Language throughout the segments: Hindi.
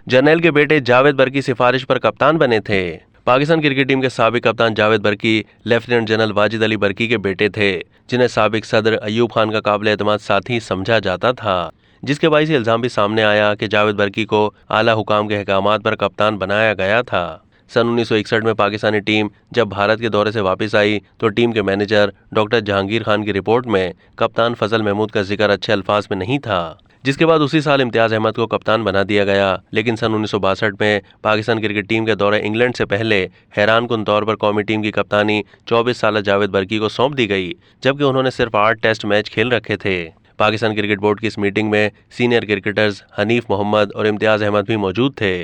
जर्नैल के बेटे जावेद बर्की सिफारिश पर कप्तान बने थे। पाकिस्तान क्रिकेट टीम के साबिक कप्तान जावेद बर्की लेफ्टिनेंट जनरल वाजिद अली बर्की के बेटे थे, जिन्हें साबिक सदर अयूब खान का काबिल एतमाद साथी समझा जाता था, जिसके बाइस इल्जाम भी सामने आया कि जावेद बर्की को आला हुकाम के अहकामात पर कप्तान बनाया गया था। सन 1961 में पाकिस्तानी टीम जब भारत के दौरे से वापस आई तो टीम के मैनेजर डॉक्टर जहांगीर खान की रिपोर्ट में कप्तान फजल महमूद का जिक्र अच्छे अल्फाज में नहीं था, जिसके बाद उसी साल इम्तियाज अहमद को कप्तान बना दिया गया। लेकिन सन 1962 में पाकिस्तान क्रिकेट टीम के दौरे इंग्लैंड से पहले हैरानकुन तौर पर कौमी टीम की कप्तानी 24 साल जावेद बर्की को सौंप दी गई, जबकि उन्होंने सिर्फ 8 टेस्ट मैच खेल रखे थे। पाकिस्तान क्रिकेट बोर्ड की इस मीटिंग में सीनियर क्रिकेटर्स हनीफ मोहम्मद और इम्तियाज अहमद भी मौजूद थे।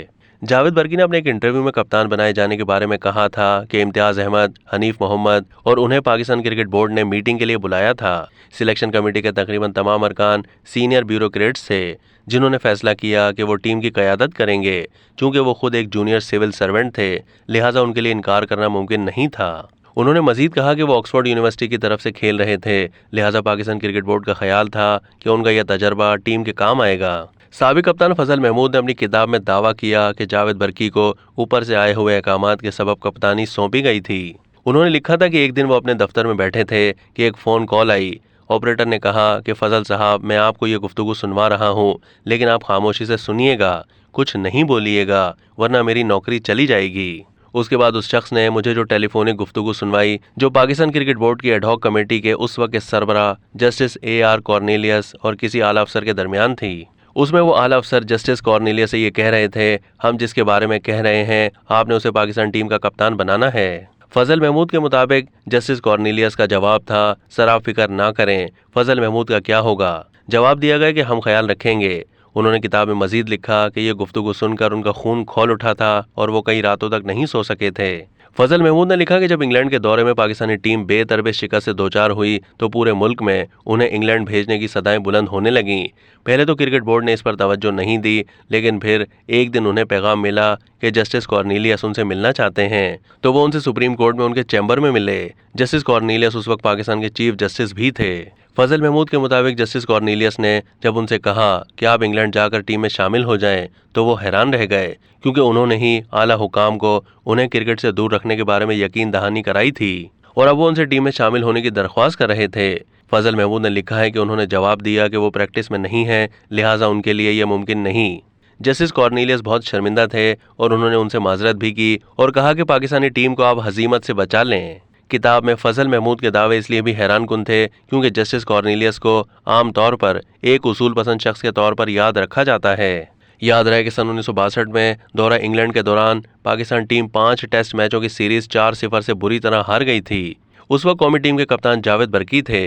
जावेद बर्की ने अपने एक इंटरव्यू में कप्तान बनाए जाने के बारे में कहा था कि इम्तियाज अहमद, हनीफ मोहम्मद और उन्हें पाकिस्तान क्रिकेट बोर्ड ने मीटिंग के लिए बुलाया था। सिलेक्शन कमेटी के तकरीबन तमाम अरकान सीनियर ब्यूरोक्रेट्स थे, जिन्होंने फैसला किया कि वो टीम की क़यादत करेंगे। चूंकि वो खुद एक जूनियर सिविल सर्वेंट थे, लिहाजा उनके लिए इनकार करना मुमकिन नहीं था। उन्होंने मजीद कहा कि वो ऑक्सफोर्ड यूनिवर्सिटी की तरफ से खेल रहे थे, लिहाजा पाकिस्तान क्रिकेट बोर्ड का ख्याल था कि उनका यह तजर्बा टीम के काम आएगा। साबिक कप्तान फजल महमूद ने अपनी किताब में दावा किया कि जावेद बर्की को ऊपर से आए हुए अहकामात के सबब कप्तानी सौंपी गई थी। उन्होंने लिखा था कि एक दिन वो अपने दफ्तर में बैठे थे कि एक फ़ोन कॉल आई। ऑपरेटर ने कहा कि फजल साहब, मैं आपको ये गुफ्तगू सुनवा रहा हूँ, लेकिन आप खामोशी से सुनिएगा, कुछ नहीं बोलिएगा, वरना मेरी नौकरी चली जाएगी। उसके बाद उस शख्स ने मुझे जो टेलीफोनिक गुफ्तगू सुनवाई, जो पाकिस्तान क्रिकेट बोर्ड की एडहॉक कमेटी के उस वक्त के सरबराह जस्टिस AR कॉर्नेलियस और किसी आला अफसर के दरमियान थी। उसमें वो आला अफसर जस्टिस कॉर्नेलियस से ये कह रहे थे, हम जिसके बारे में कह रहे हैं आपने उसे पाकिस्तान टीम का कप्तान बनाना है। फजल महमूद के मुताबिक जस्टिस कॉर्नेलियस का जवाब था, सर आप फिक्र ना करें, फजल महमूद का क्या होगा। जवाब दिया गया कि हम ख्याल रखेंगे। उन्होंने किताब में मजीद लिखा कि यह गुफ्तगू सुनकर उनका खून खौल उठा था और वो कई रातों तक नहीं सो सके थे। फजल महमूद ने लिखा कि जब इंग्लैंड के दौरे में पाकिस्तानी टीम बेतरबे शिकस्त से दोचार हुई तो पूरे मुल्क में उन्हें इंग्लैंड भेजने की सदाएं बुलंद होने लगीं। पहले तो क्रिकेट बोर्ड ने इस पर तवज्जो नहीं दी, लेकिन फिर एक दिन उन्हें पैगाम मिला कि जस्टिस कॉर्नेलियस उनसे मिलना चाहते हैं, तो वो उनसे सुप्रीम कोर्ट में उनके चैम्बर में मिले। जस्टिस कॉर्नेलियस उस वक्त पाकिस्तान के चीफ जस्टिस भी थे। फजल महमूद के मुताबिक जस्टिस कॉर्नेलियस ने जब उनसे कहा कि आप इंग्लैंड जाकर टीम में शामिल हो जाएं, तो वो हैरान रह गए, क्योंकि उन्होंने ही आला हुकाम को उन्हें क्रिकेट से दूर रखने के बारे में यकीन दहानी कराई थी और अब वो उनसे टीम में शामिल होने की दरख्वास्त कर रहे थे। फजल महमूद ने लिखा है कि उन्होंने जवाब दिया कि वो प्रैक्टिस में नहीं है, लिहाजा उनके लिए यह मुमकिन नहीं। जस्टिस कॉर्नेलियस बहुत शर्मिंदा थे और उन्होंने उनसे माजरत भी की और कहा कि पाकिस्तानी टीम को आप हजीमत से बचा लें। किताब में फजल महमूद के दावे इसलिए भी हैरानकुन थे क्योंकि जस्टिस कॉर्नेलियस को आम तौर पर एक उसूल पसंद शख्स के तौर पर याद रखा जाता है। याद रहे कि सन 1962 में दौरा इंग्लैंड के दौरान पाकिस्तान टीम 5 टेस्ट मैचों की सीरीज 4-0 से बुरी तरह हार गई थी। उस वक्त कौमी टीम के कप्तान जावेद बर्की थे।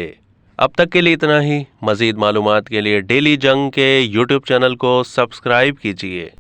अब तक के लिए इतना ही। मजीद मालूमात के लिए डेली जंग के YouTube चैनल को सब्सक्राइब कीजिए।